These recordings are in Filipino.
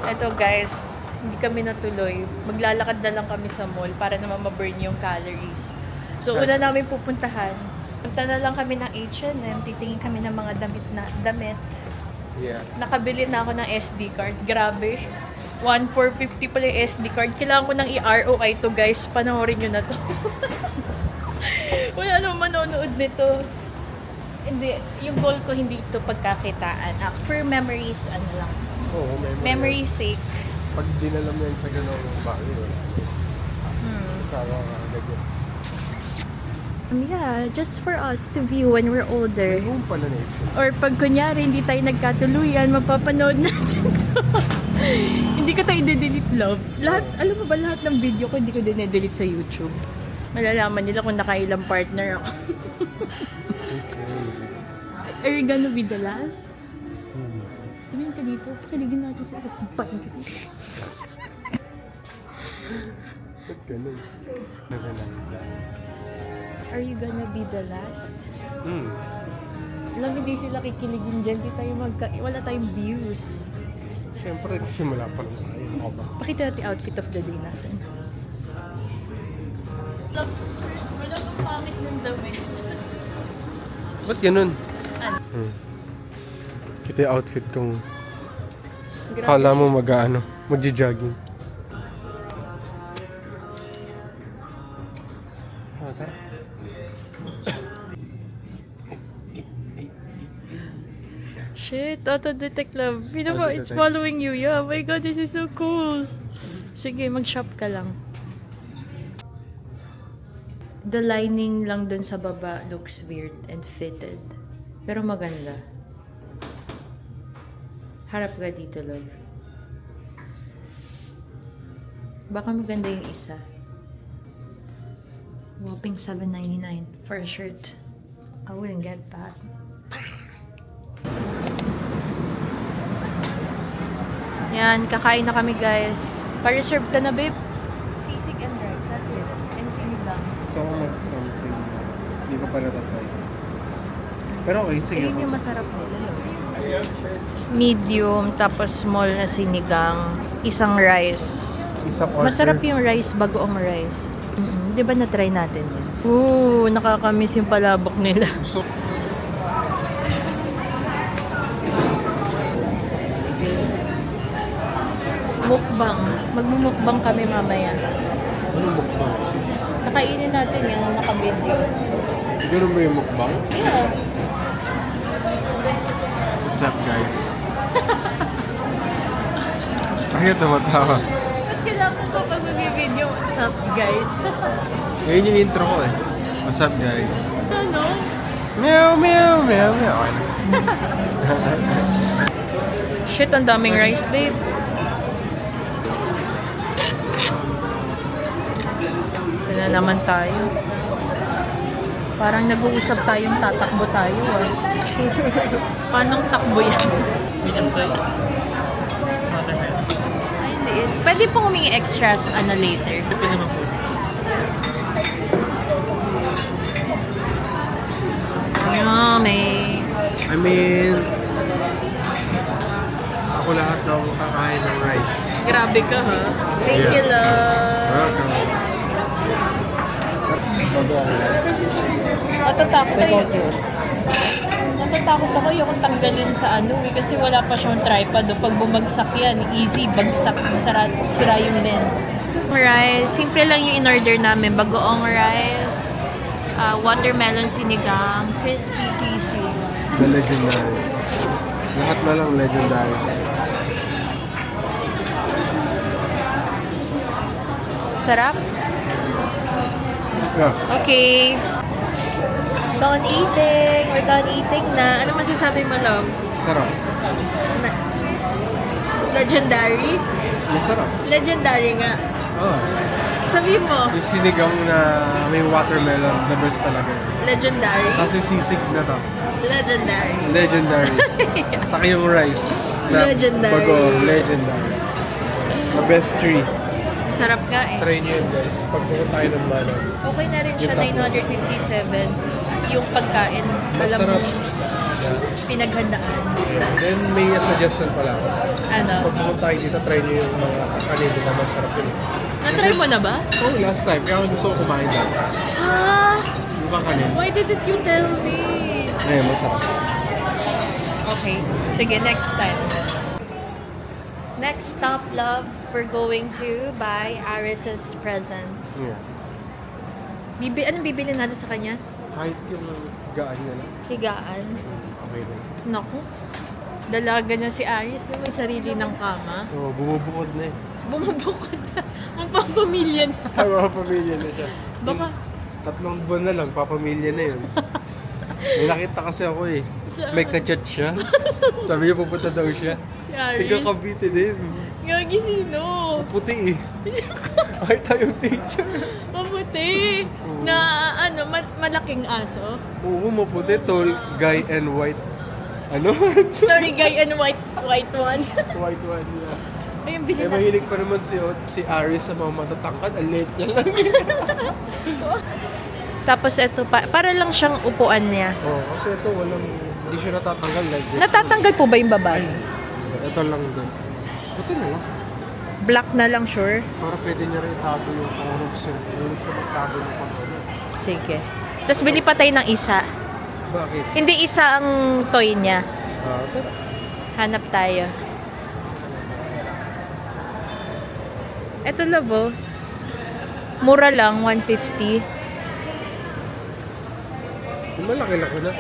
Eto guys, hindi kami natuloy. Maglalakad na lang kami sa mall para naman ma-burn yung calories. So, una namin pupuntahan. Punta na lang kami ng H&M. Titingin kami ng mga damit. Yeah. Nakabili na ako ng SD card. Grabe. 1,450 pala yung SD card. Kailangan ko ng i-ROI to guys. Panoorin nyo na to. Wala naman manonood nito. Hindi. Yung goal ko hindi ito pagkakitaan. For memories, ano lang. Oo, Memory sake. Pag dinala mo yan sa gano'ng bagay, sawa ka agad yun. Yeah, just for us to view when we're older. May home pala na ito. Or pag kunyari, hindi tayo nagkatuluyan, mapapanood natin to. Hindi ko tayo i-delete, love. Lahat, alam mo ba, lahat ng video ko, hindi ko din-delete sa YouTube. Malalaman nila kung nakailang partner ako. Are you gonna be the last? Tumingin ka dito, pakiligin natin sa sasampain ka dito. Ba't ganun? Never mind. Are you gonna be the last? Hmm. Alam, hindi sila kikiligin dyan. Wala tayong views. Siyempre, simula pa lang tayo. Ako ba? Pakita natin outfit of the day natin. Love, first mo lang ang pangit ng damit. Ba't ganun? Ano? Kita yung outfit kong Grabe. kala mo magja-jogging. Tara. Shit, auto-detect, love. You know what? It's Auto-detect. following you. Yeah, oh my god, this is so cool. Sige, mag-shop ka lang. The lining lang dun sa baba looks weird and fitted. Pero maganda. Harap ka dito, love. Baka maganda yung isa. Whopping $7.99 for a shirt. I wouldn't get that. Yan, kakain na kami guys. Pa-reserve ka na, babe? Sisig and rice, that's it. And sinigang. So, something. Hindi ko pa natatry. Pero okay, sige. Ayun yung masarap nila. Medium, tapos small na sinigang. Isang rice. Isang order. Masarap yung rice, bagoong rice. Di ba na-try natin yun? Ooh, nakakamiss yung palabok nila. So, Mukbang. Magmumukbang kami mamaya. anong mukbang? Kakainin natin yan na naka-video. Ganun ba yung mukbang? Yeah. What's up, guys? Bakit tumatawa? Ba't kailangan ko pag mag-video? What's up, guys? Ngayon yung intro ko eh. What's up, guys? Ano? Meow, meow, meow, meow. Okay na. Shit, ang daming rice, babe. Ito na naman tayo. Parang nag-uusap tayong tatakbo tayo, ah. Paanong takbo yan? Ay, hindi. Pwede pong humingi extras, later. Yummy. I mean, ako lahat daw kakain ng rice. Grabe ka, ha? Thank you, love. Welcome. Bago ako. Natatakot ako yung tanggalin sa kasi wala pa siyang tripod. Pag bumagsak yan, easy, bagsak, sira yung lens. Rice, simple lang yung in-order namin. Bagoong rice, watermelon sinigang, crispy sisig. The legendary. Lahat na lang legendary. Sarap? Yeah. Okay. Done eating. We're done eating na. Ano masasabi mo, love? Sarap. Legendary? Masarap. Legendary nga. Oh. Sabihin mo, Yung sinigang na may watermelon, the best talaga. legendary. Kasi sisig na to. Legendary. Legendary. Saka yung rice. Na Legendary. Bago, legendary. The best three. Sarap nga eh. Try nyo yun, guys. Pag pumunta tayo ng Manang. Okay na rin siya, Yung tapo. 957. Yung pagkain, alam mo, Masarap. pinaghandaan. Then may suggestion pala ako. Ano? Pag pumunta tayo dito, try nyo yung mga kanin na masarap yun. Na-try mo na ba? Oh, last time. Kaya gusto ko kumain dati. Ah! Yung kakanin. Why didn't you tell me? Eh, masarap. Okay. Sige, next time. Next stop, love, we're going to buy Aris's presents. Yeah. Anong bibili natin sa kanya? Kahit yung gaan niya na. Higaan. Okay na. Naku. Dalaga niya si Aris. May sarili ng kama. So, bumubukod na eh. Bumubukod na. Ang pamilya na. Ay, mga pamilya na siya. Baka... 3 buwan na lang, papamilya na yun. May nakita kasi ako eh. May kachat siya. Sabi niya pupunta daw siya. Si Aris. Tiga Cavite din. Gagi sino? Puti eh. Ay tayong teacher. Maputi. Oo. Na ano, malaking aso. Oo, maputi. Tall guy and white. Ano? Sorry, guy and white one. White one, yeah. Ayun, bilhin Eh, natin. mahilig pa naman si Aris sa mga matatangkad. Ang late niya lang. Tapos ito, para lang siyang upuan niya. Oo, kasi ito walang, hindi siya natatanggal like this. Natatanggal po ba yung babae? Ito lang din. Ito na lang. Black na lang, sure? Para pwede niya rin itago yung pangurog siya. Huwag siya magtago ng pangurog. Sige. Tapos bili pa tayo ng isa. Bakit? Hindi isa ang toy niya. Tara. Hanap tayo. Ito labo. Mura lang, 150. Yung malaki-laki na.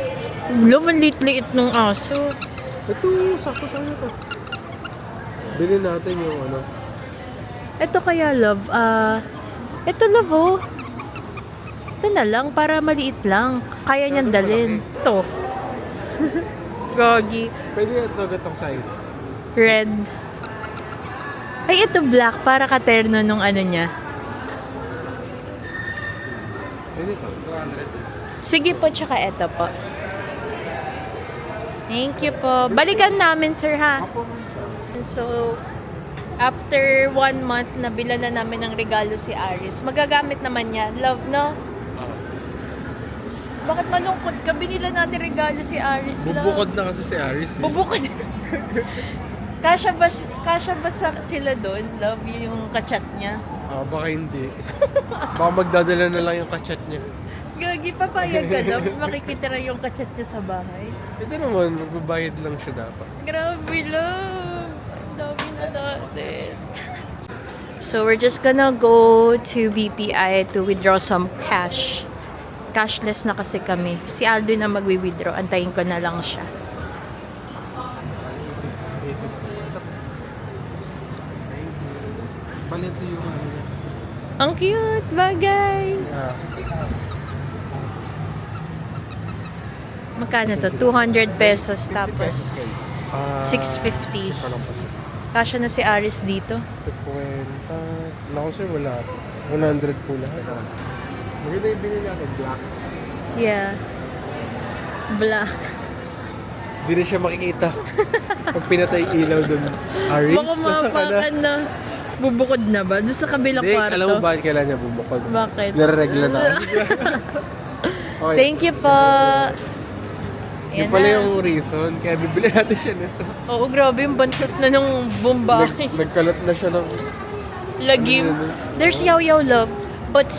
Love, ang liit-liit ng aso. Ito, sakto sa to. Bilhin natin yung ano. Ito kaya, love. Ito, love, oh. Ito na lang, para maliit lang. Kaya niyang dalhin. Ito. Gogi. Pwede ito, gatong size. Red. Ay, ito black. Para katerno nung ano niya. Pwede ito, 200. Sige po, tsaka ito po. Thank you po. Balikan namin, sir, ha? So, after 1 month, nabila na namin ng regalo si Aris. Magagamit naman niya. Love, no? Bakit malungkot ka? Binila natin regalo si Aris, love. Bubukod na kasi si Aris eh. Bubukod. kasya ba sila doon? Love, yung kachat niya. Baka hindi. Baka magdadala na lang yung kachat niya. Gagi, papayag ka, love. Makikitira yung kachat niya sa bahay. Ito naman, magbabayad lang siya dapat. Grabe, love. Ang dami na natin. So, we're just gonna go to BPI to withdraw some cash. Cashless na kasi kami. Si Aldo na magwi-withdraw. Antayin ko na lang siya. Palito yung ano niya. Ang cute! Bagay! Magkano to? 200 pesos tapos 650. Kasya na si Aris dito. 50. Naku sir, wala. 100 po lahat. Maganda yung binili natin, black. Yeah. Black. Hindi na siya makikita. Pag pinatay ilaw dun. Aris, Baka nasa ka na? mapakan na. Bubukod na ba? Doon sa kabilang Hindi, kwarto. alam mo bakit kailan niya bumukod? Bakit? Nare-regla na. Okay. Thank you po. Yun pala yung reason, kaya bibili natin siya nito. Oo, grabe yung bantot na nung Bombay. Nagkalat na siya ng... Lagim. There's yaw-yaw, love. But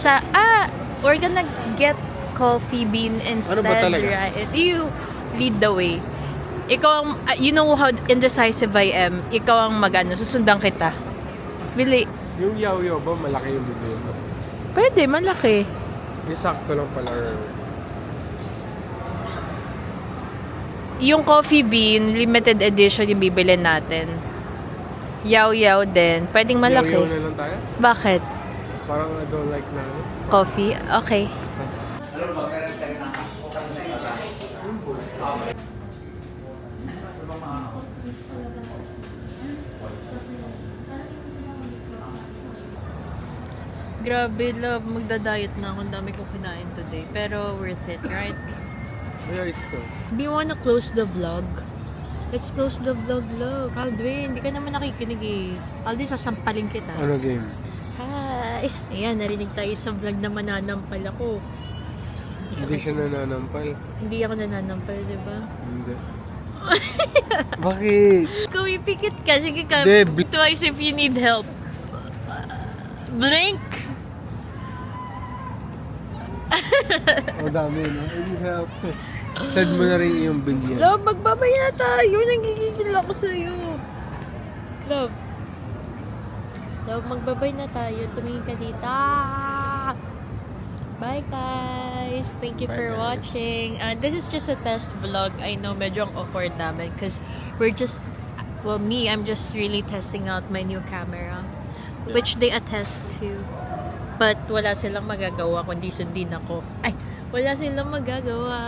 we're gonna get coffee bean instead, Ano ba talaga? right? You lead the way. Ikaw ang, you know how indecisive I am. Ikaw ang magano, susundan kita. Bili. Yung yaw-yaw ba, malaki yung bibili mo? Pwede, malaki. Yung sakto lang pala. Yung coffee bean, limited edition yung bibili natin. Yaw-yaw din. Pwedeng malaki. Yaw-yaw na lang tayo? Bakit? Parang I don't like na. Coffee? Okay. Grabe, love. Magda-diet na ako. Ang dami kong kinain today. Pero worth it, right? Where is ko? Do you wanna close the vlog? Let's close the vlog, love. Aldwin, hindi ka naman nakikinig eh. Aldwin, sasampalin kita. Ano game? Hi! Ayan, narinig tayo sa vlog na mananampal ako. Hindi siya nananampal. Hindi ako nananampal, di ba? Hindi. Bakit? Kung ipikit ka, sige ka. Hindi, Twice if you need help. Blink! O dami, no? I need help. Send mo na rin yung bigyan. Love, magbabay na tayo. Nagigigil ako sa'yo. Love. Love, magbabay na tayo. Tumingin ka dito. Bye, guys. Thank you Bye, for guys. watching. This is just a test vlog. I know, medyo ang awkward namin because we're just, well, me, I'm just really testing out my new camera. Which they attest to. But wala silang magagawa kundi sundin ako. Ay, wala silang magagawa.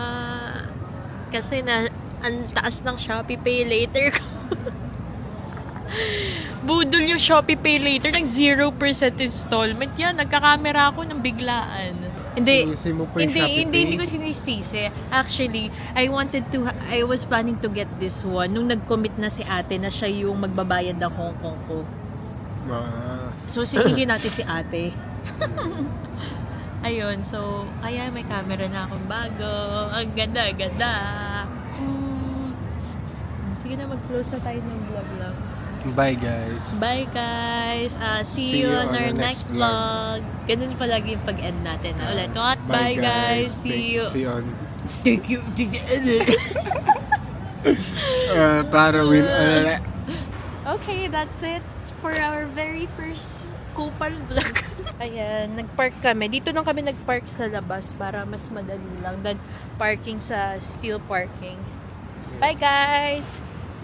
Kasi ang taas ng Shopee Pay Later ko. Budol yung Shopee Pay Later ng 0% installment. Yan, nagkakamera ako ng biglaan. Hindi, Sinisi mo pa yung Shopee hindi Pay? ko sinisisi. Actually, I was planning to get this one. Nung nag-commit na si ate na siya yung magbabayad ng Hong Kong ko. So, sisingin natin si ate. Ayun, so, kaya may camera na akong bago. Ang ganda. Sige na, mag-close na tayo ng vlog lang. Bye, guys. Bye, guys. See you on our next vlog. Ganun palagi yung pag-end natin. Ulit. Bye, guys. See you. Thank you. Para win. Okay, that's it for our very first Kupal vlog. Ayan, nag-park kami. Dito lang kami nag-park sa labas para mas madali lang than parking sa steel parking. Bye, guys!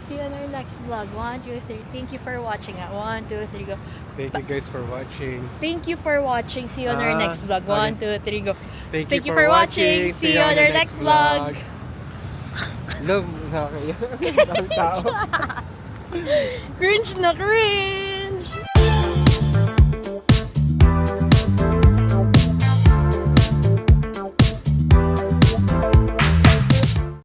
See you on our next vlog. 1, 2, 3. Thank you for watching. 1, 2, 3, go. Thank you guys for watching. Thank you for watching. See you on our next vlog. 1, 2, 3, go. Thank you for watching. See you on our next vlog. Love, nakakaya. Ang tao. Cringe na cringe!